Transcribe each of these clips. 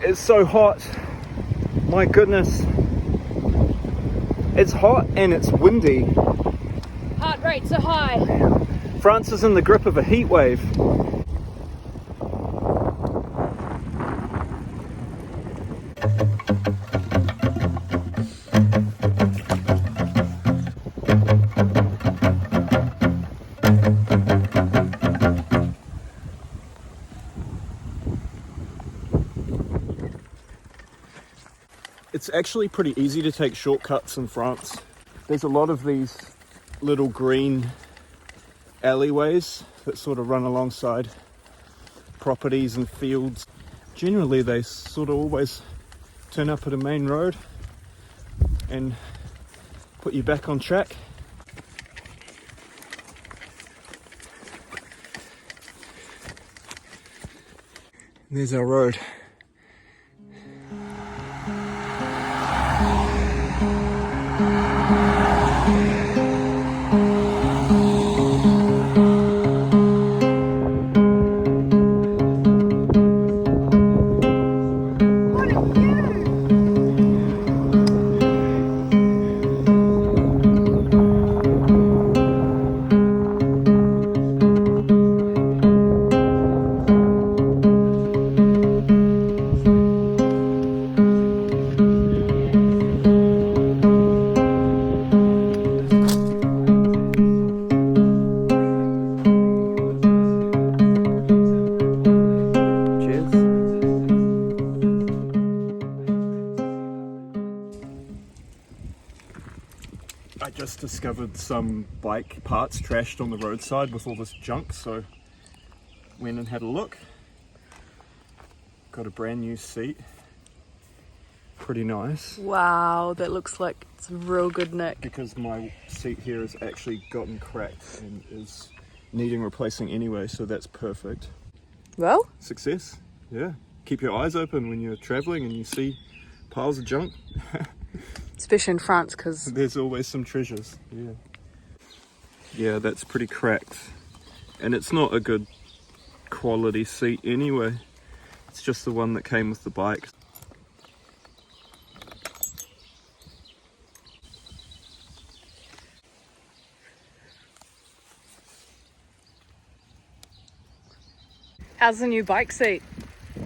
It's so hot, my goodness. It's hot and it's windy. Heart rates are high. France is in the grip of a heat wave. It's actually pretty easy to take shortcuts in France. There's a lot of these little green alleyways that sort of run alongside properties and fields. Generally they sort of always turn up at a main road and put you back on track. There's our road. I just discovered some bike parts trashed on the roadside with all this junk, so went and had a look. Got a brand new seat. Pretty nice. Wow, that looks like it's a real good nick. Because my seat here has actually gotten cracked and is needing replacing anyway, so that's perfect. Well, Success, yeah. Keep your eyes open when you're traveling and you see piles of junk. especially in France, because There's always some treasures, yeah. Yeah, that's pretty cracked. And it's not a good quality seat anyway. It's just the one that came with the bike. how's the new bike seat?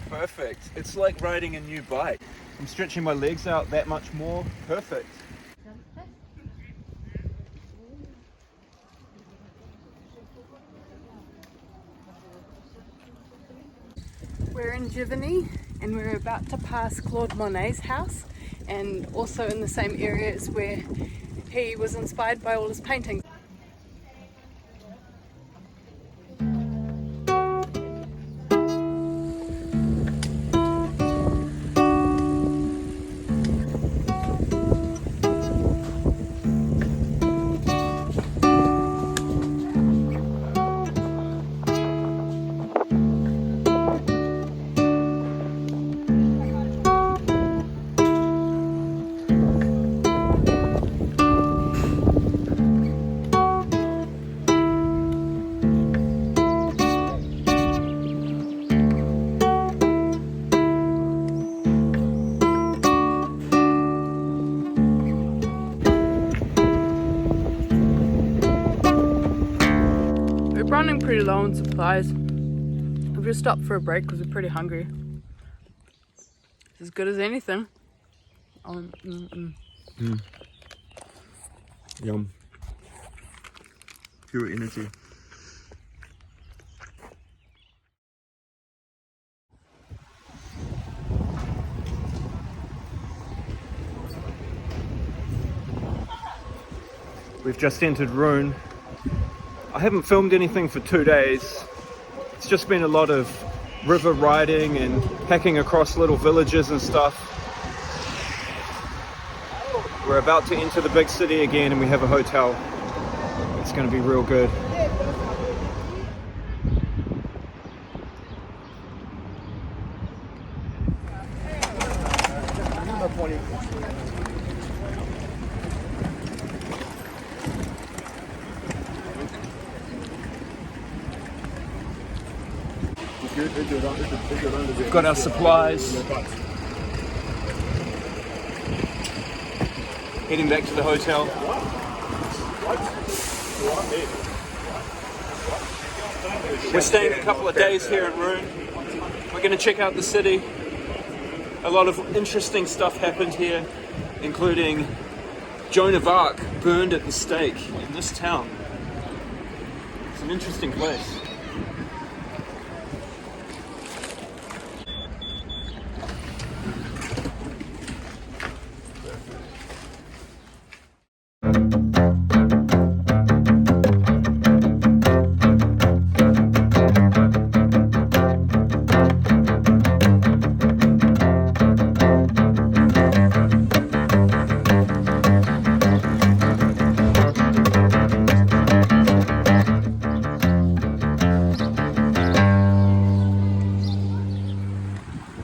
Perfect. It's like riding a new bike. I'm stretching my legs out that much more. Perfect. We're in Giverney and we're about to pass Claude Monet's house, and also in the same area is where he was inspired by all his paintings. Running pretty low on supplies. We've just stopped for a break because we're pretty hungry. It's as good as anything. Yum. Pure energy. We've just entered Rouen. I haven't filmed anything for 2 days. It's just been a lot of river riding and packing across little villages and stuff. We're about to enter the big city again and we have a hotel. It's going to be real good. Good. We've got our supplies. Heading back to the hotel. We're staying a couple of days here in Rouen. We're going to check out the city. A lot of interesting stuff happened here, including Joan of Arc burned at the stake in this town. It's an interesting place.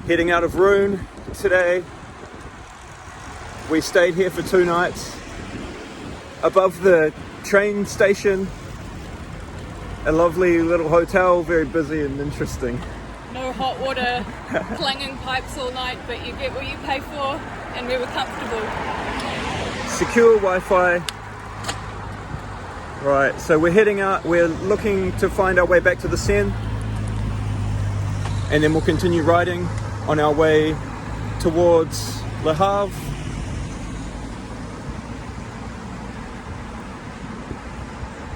Heading out of Rouen today. We stayed here for 2 nights. Above the train station, a lovely little hotel, very busy and interesting. No hot water, clanging pipes all night, but you get what you pay for, and we were comfortable. Secure Wi-Fi. Right, so we're heading out. We're looking to find our way back to the Seine, and then we'll continue riding on our way towards Le Havre.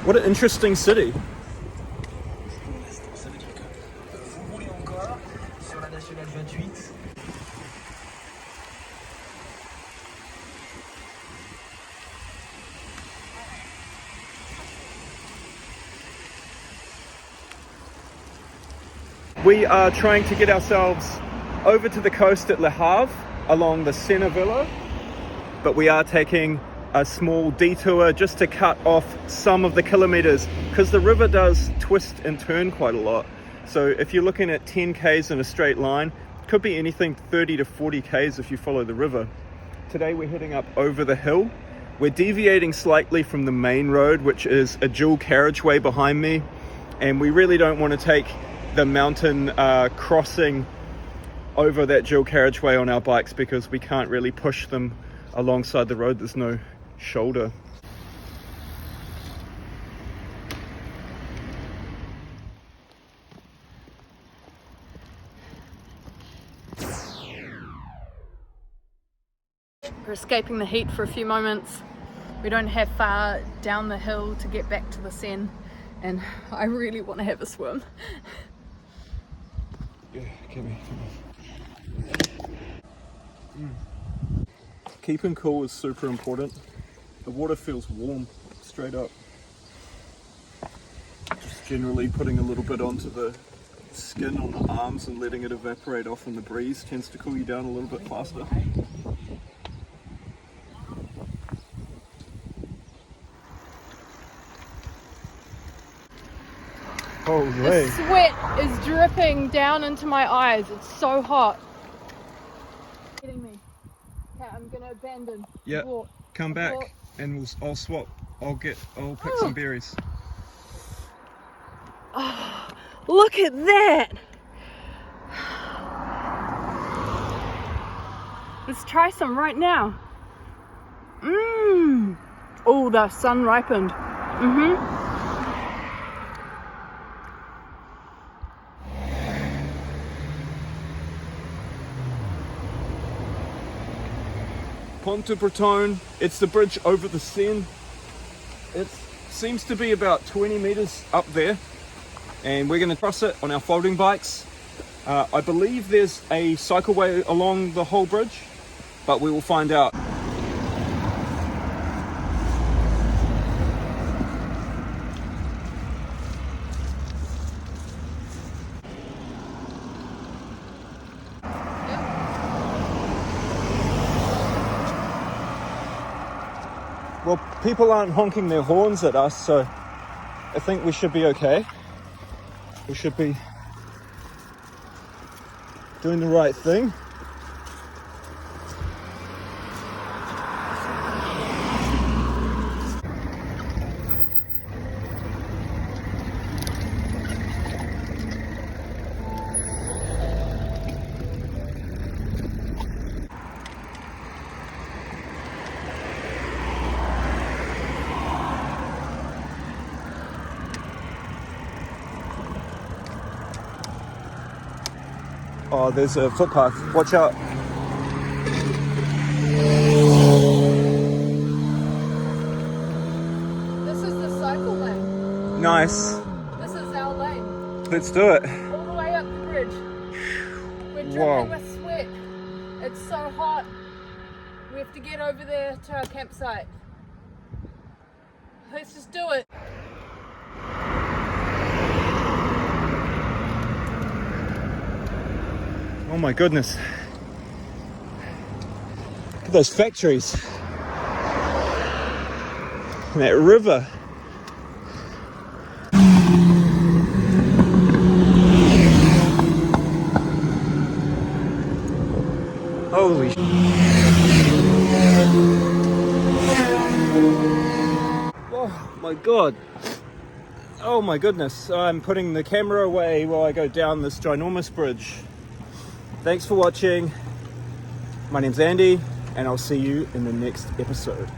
What an interesting city. We are trying to get ourselves over to the coast at Le Havre along the Seine Velo, but we are taking a small detour just to cut off some of the kilometers because the river does twist and turn quite a lot. So if you're looking at 10 k's in a straight line, it could be anything 30 to 40 k's if you follow the river. Today we're heading up over the hill. We're deviating slightly from the main road, which is a dual carriageway behind me, and we really don't want to take the mountain crossing over that dual carriageway on our bikes because we can't really push them alongside the road. There's no shoulder. We're escaping the heat for a few moments. We don't have far down the hill to get back to the Seine, and I really want to have a swim. Yeah, come here. Keeping cool is super important. The water feels warm, straight up. Just generally putting a little bit onto the skin on the arms and letting it evaporate off in the breeze tends to cool you down a little bit faster. Holy. The sweat is dripping down into my eyes. It's so hot. Kidding me. Okay, I'm gonna abandon. Yeah, Walk. come back Walk. and I'll swap. I'll pick some berries. Oh, look at that! Let's try some right now. Mmm. Oh, they're sun ripened. Pont de Breton, it's the bridge over the Seine. It seems to be about 20 meters up there, and we're going to cross it on our folding bikes. I believe there's a cycleway along the whole bridge, but we will find out. Well, people aren't honking their horns at us, so I think we should be okay. We should be doing the right thing. Oh, there's a footpath. Watch out. This is the cycle lane. Nice. This is our lane. Let's do it. All the way up the bridge. We're dripping Wow. with sweat. It's so hot. We have to get over there to our campsite. Let's just do it. Oh my goodness. Look at those factories. And that river. Holy sh**. Oh my god. Oh my goodness. I'm putting the camera away while I go down this ginormous bridge. Thanks for watching. My name's Andy, and I'll see you in the next episode.